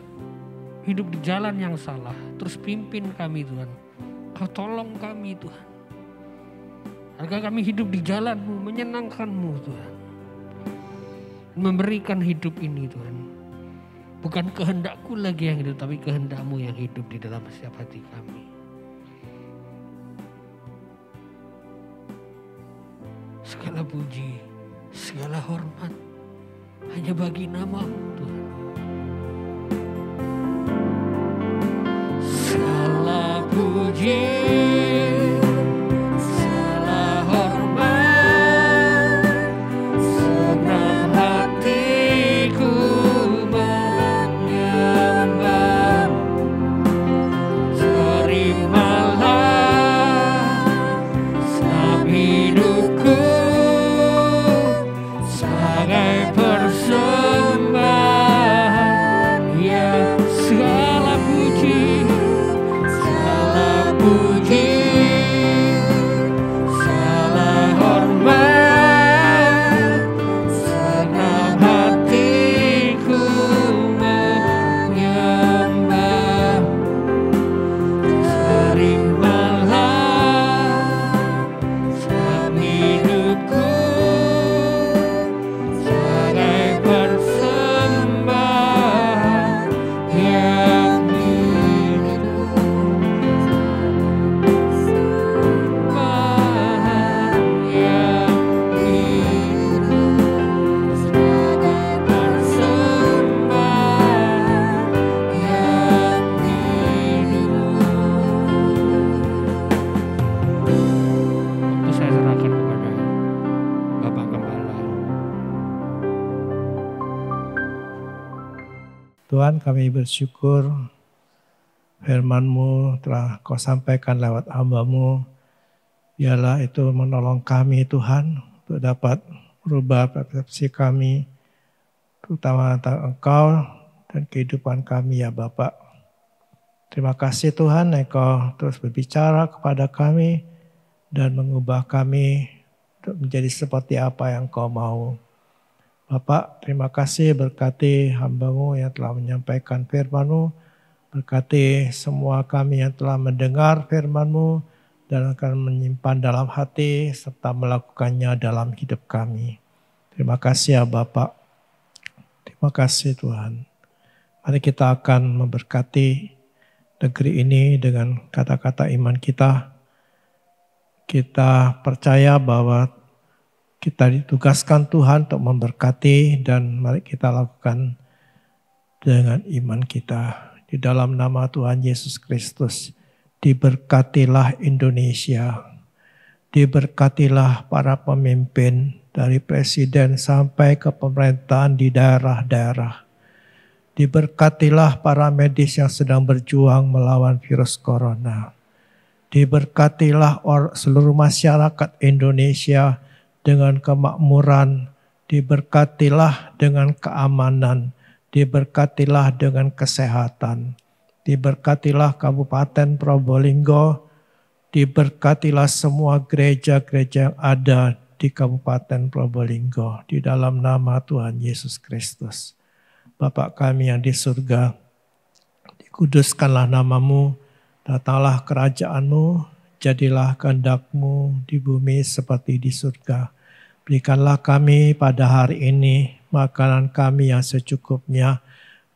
hidup di jalan yang salah. Terus pimpin kami Tuhan. Kau tolong kami Tuhan. Agar kami hidup di jalan-Mu, menyenangkan-Mu Tuhan. Memberikan hidup ini Tuhan. Bukan kehendakku lagi yang hidup, tapi kehendak-Mu yang hidup di dalam setiap hati kami. Segala puji, segala hormat hanya bagi nama-Mu Tuhan. Segala puji, segala hormat, segenap hatiku menyembah. Terimalah segenap hidupku sebagai persembahan, ya segala puji, segala puji, segala hormat, segenap hatiku menyembah. Terimalah segenap hidupku sebagai persembahan yang hidup, persembahan yang hidup, sebagai persembahan yang hidup. Waktu saya serahkan kepada Bapak Gembala. Tuhan, kami bersyukur firman-Mu telah Kau sampaikan lewat hamba-Mu. Biarlah itu menolong kami Tuhan untuk dapat merubah persepsi kami, terutama tentang Engkau dan kehidupan kami ya Bapak. Terima kasih Tuhan, Engkau terus berbicara kepada kami dan mengubah kami untuk menjadi seperti apa yang Kau mau. Bapak, terima kasih berkati hamba-Mu yang telah menyampaikan firman-Mu. Berkati semua kami yang telah mendengar firman-Mu dan akan menyimpan dalam hati serta melakukannya dalam hidup kami. Terima kasih ya Bapak. Terima kasih Tuhan. Mari kita akan memberkati negeri ini dengan kata-kata iman kita. Kita percaya bahwa kita ditugaskan Tuhan untuk memberkati dan mari kita lakukan dengan iman kita. Di dalam nama Tuhan Yesus Kristus, diberkatilah Indonesia. Diberkatilah para pemimpin dari presiden sampai ke pemerintahan di daerah-daerah. Diberkatilah para medis yang sedang berjuang melawan virus corona. Diberkatilah seluruh masyarakat Indonesia dengan kemakmuran, diberkatilah dengan keamanan, diberkatilah dengan kesehatan, diberkatilah Kabupaten Probolinggo, diberkatilah semua gereja-gereja yang ada di Kabupaten Probolinggo di dalam nama Tuhan Yesus Kristus. Bapa kami yang di surga, dikuduskanlah namamu, datanglah kerajaan-Mu, jadilah kehendak-Mu di bumi seperti di surga. Berikanlah kami pada hari ini makanan kami yang secukupnya,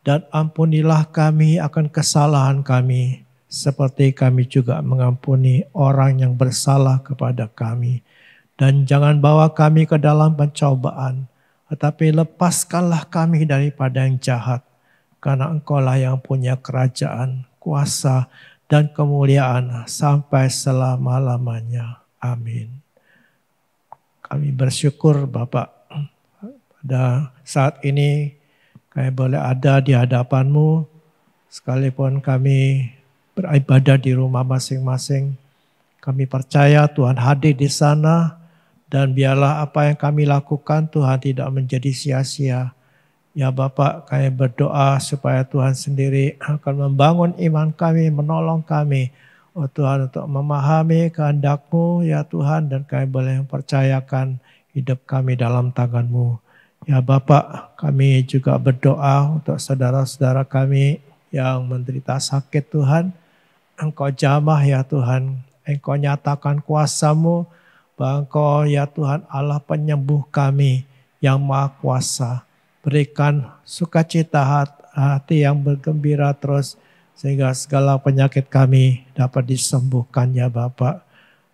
dan ampunilah kami akan kesalahan kami, seperti kami juga mengampuni orang yang bersalah kepada kami. Dan jangan bawa kami ke dalam pencobaan, tetapi lepaskanlah kami daripada yang jahat, karena Engkau-lah yang punya kerajaan, kuasa, dan kemuliaan sampai selama-lamanya. Amin. Kami bersyukur Bapak, pada saat ini kami boleh ada di hadapan-Mu, sekalipun kami beribadah di rumah masing-masing. Kami percaya Tuhan hadir di sana, dan biarlah apa yang kami lakukan Tuhan tidak menjadi sia-sia. Ya Bapak, kami berdoa supaya Tuhan sendiri akan membangun iman kami, menolong kami. Oh Tuhan, untuk memahami kehendak-Mu ya Tuhan, dan kami boleh mempercayakan hidup kami dalam tangan-Mu. Ya Bapak, kami juga berdoa untuk saudara-saudara kami yang menderita sakit Tuhan. Engkau jamah ya Tuhan, Engkau nyatakan kuasa-Mu, bahwa Engkau ya Tuhan Allah penyembuh kami yang maha kuasa. Berikan sukacita hati yang bergembira terus, sehingga segala penyakit kami dapat disembuhkan ya Bapak.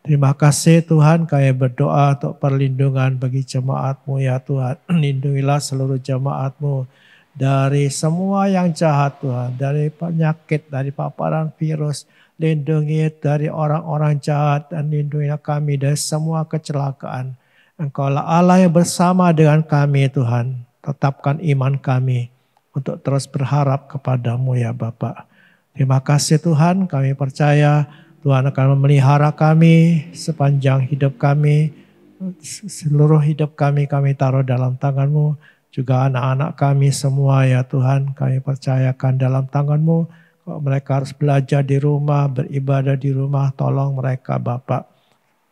Terima kasih Tuhan, kami berdoa untuk perlindungan bagi jemaat-Mu ya Tuhan. Lindungilah seluruh jemaat-Mu dari semua yang jahat Tuhan, dari penyakit, dari paparan virus. Lindungi dari orang-orang jahat, dan lindungilah kami dari semua kecelakaan. Engkau-lah Allah yang bersama dengan kami Tuhan. Tetapkan iman kami untuk terus berharap kepadamu ya Bapak. Terima kasih Tuhan, kami percaya Tuhan akan memelihara kami sepanjang hidup kami. Seluruh hidup kami taruh dalam tangan-Mu. Juga anak-anak kami semua ya Tuhan, kami percayakan dalam tangan-Mu. Kalau mereka harus belajar di rumah, beribadah di rumah, tolong mereka Bapak.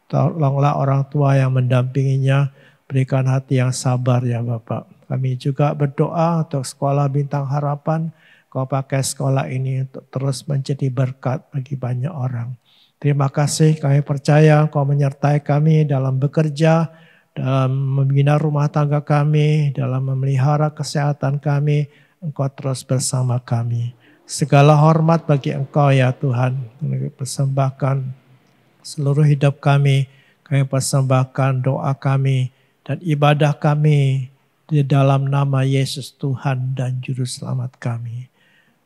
Tolonglah orang tua yang mendampinginya, berikan hati yang sabar ya Bapak. Kami juga berdoa untuk sekolah Bintang Harapan. Kau pakai sekolah ini untuk terus menjadi berkat bagi banyak orang. Terima kasih, kami percaya Kau menyertai kami dalam bekerja, dalam membina rumah tangga kami, dalam memelihara kesehatan kami. Engkau terus bersama kami. Segala hormat bagi Engkau ya Tuhan. Kami persembahkan seluruh hidup kami persembahkan doa kami dan ibadah kami di dalam nama Yesus Tuhan dan Juru Selamat kami.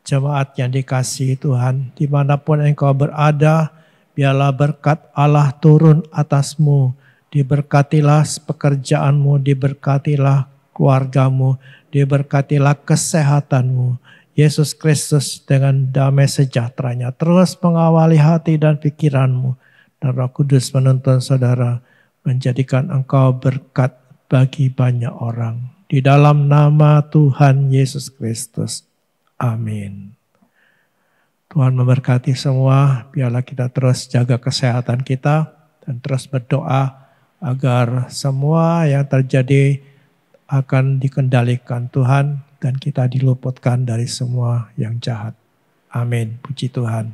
Jemaat yang dikasihi Tuhan, dimanapun engkau berada, biarlah berkat Allah turun atasmu. Diberkatilah pekerjaanmu, diberkatilah keluargamu, diberkatilah kesehatanmu. Yesus Kristus dengan damai sejahteranya terus mengawali hati dan pikiranmu. Dan Roh Kudus menuntun saudara menjadikan engkau berkat bagi banyak orang. Di dalam nama Tuhan Yesus Kristus. Amin. Tuhan memberkati semua. Biarlah kita terus jaga kesehatan kita dan terus berdoa agar semua yang terjadi akan dikendalikan Tuhan dan kita diluputkan dari semua yang jahat. Amin. Puji Tuhan.